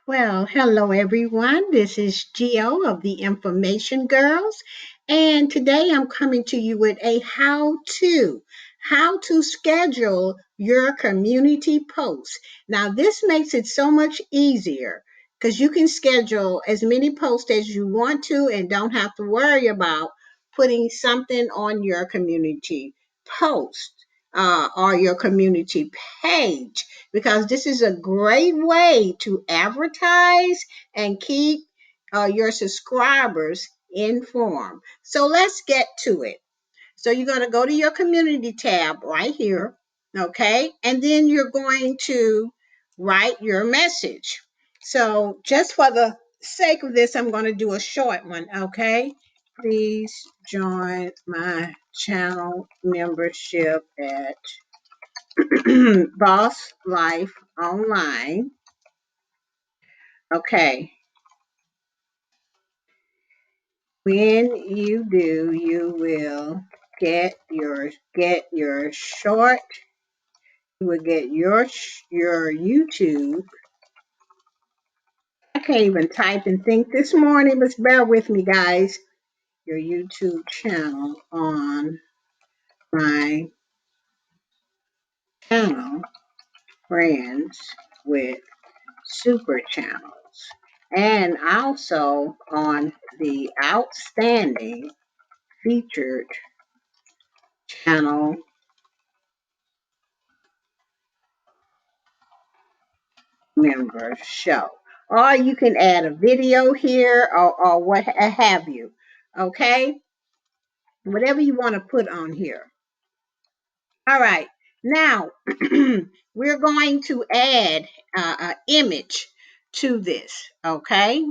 Well, hello everyone. This is Gio of the Information Girls, and today I'm coming to you with a how to schedule your community posts. Now, this makes it so much easier because you can schedule as many posts as you want to and don't have to worry about putting something on your community post or your community page, because this is a great way to advertise and keep your subscribers informed. So let's get to it. So you're going to go to your community tab right here, okay? And then you're going to write your message. So just for the sake of this, I'm going to do a short one, okay? Please join my channel membership at Boss Life Online. Okay. When you do, you will get your short. You will get your YouTube. I can't even type and think this morning, but bear with me, guys. Your YouTube channel on my channel, Friends with Super Channels, and also on the outstanding featured channel members show. Or you can add a video here or what have you. Okay? Whatever you want to put on here. All right. Now, we're going to add an image to this. Okay?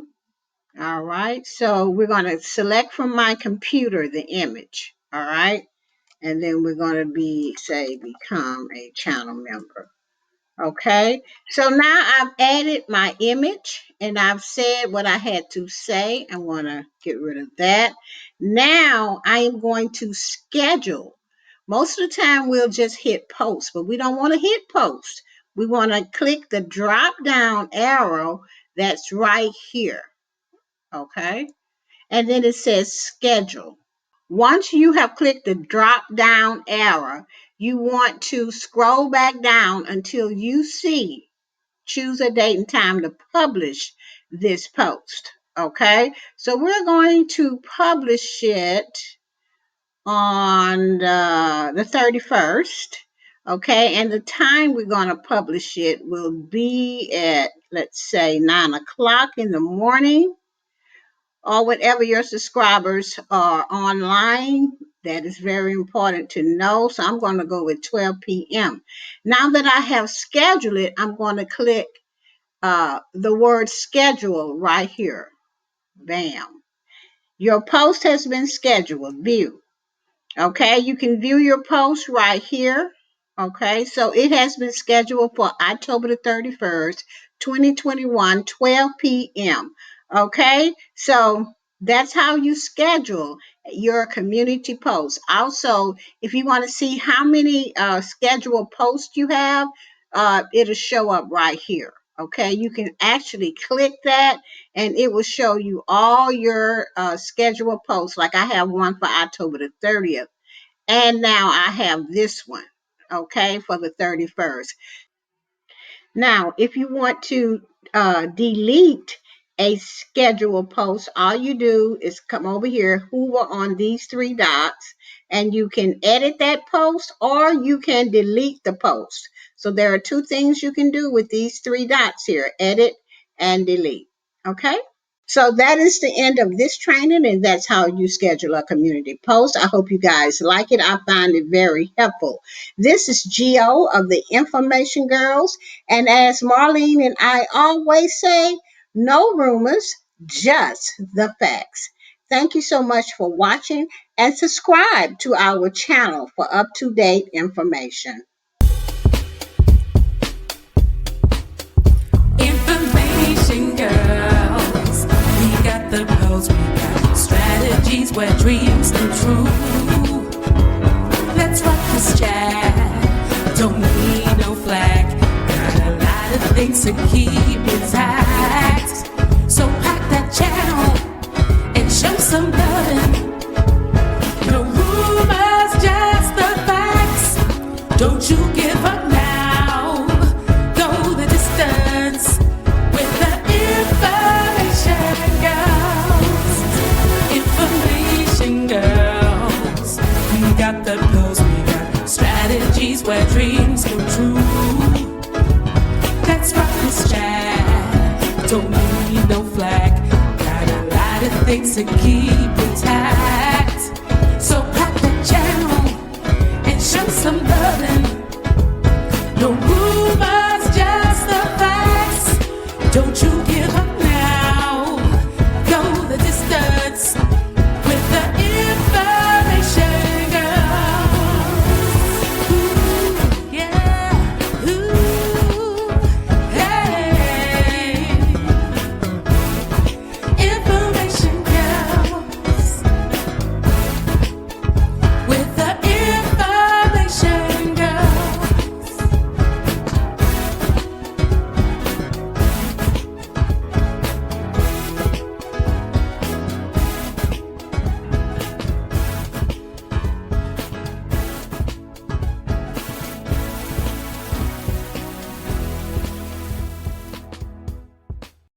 All right. So we're going to select from my computer the image. All right. And then we're going to become a channel member. Okay, so now I've added my image and I've said what I had to say. I want to get rid of that. Now I am going to schedule. Most of the time we'll just hit post, but we don't want to hit post. We want to click the drop down arrow that's right here. Okay, and then it says schedule. Once you have clicked the drop down arrow, you want to scroll back down until you see choose a date and time to publish this post. Okay, so we're going to publish it on the 31st. Okay, and the time we're going to publish it will be at, let's say, 9 o'clock in the morning, or whenever your subscribers are online. That is very important to know. So I'm going to go with 12 p.m. Now that I have scheduled it, I'm going to click the word schedule right here. Bam. Your post has been scheduled. View. Okay, you can view your post right here. Okay, so it has been scheduled for October the 31st, 2021, 12 p.m. Okay, so that's how you schedule your community posts. Also, if you want to see how many scheduled posts you have, it'll show up right here. Okay, you can actually click that and it will show you all your scheduled posts. Like I have one for October the 30th, and now I have this one, okay, for the 31st. Now, if you want to delete a scheduled post, all you do is come over here, hover on these three dots, and you can edit that post or you can delete the post. So there are two things you can do with these three dots here: edit and delete. Okay? So that is the end of this training, and that's how you schedule a community post. I hope you guys like it. I find it very helpful. This is Gio of the Information Girls, and as Marlene and I always say, no rumors, just the facts. Thank you so much for watching, and subscribe to our channel for up-to-date information. Information girls, we got the pros, we got strategies where dreams come true. Let's rock this chat, don't need no flag, got a lot of things to keep inside. Don't need no flag. Got a lot of things to keep intact.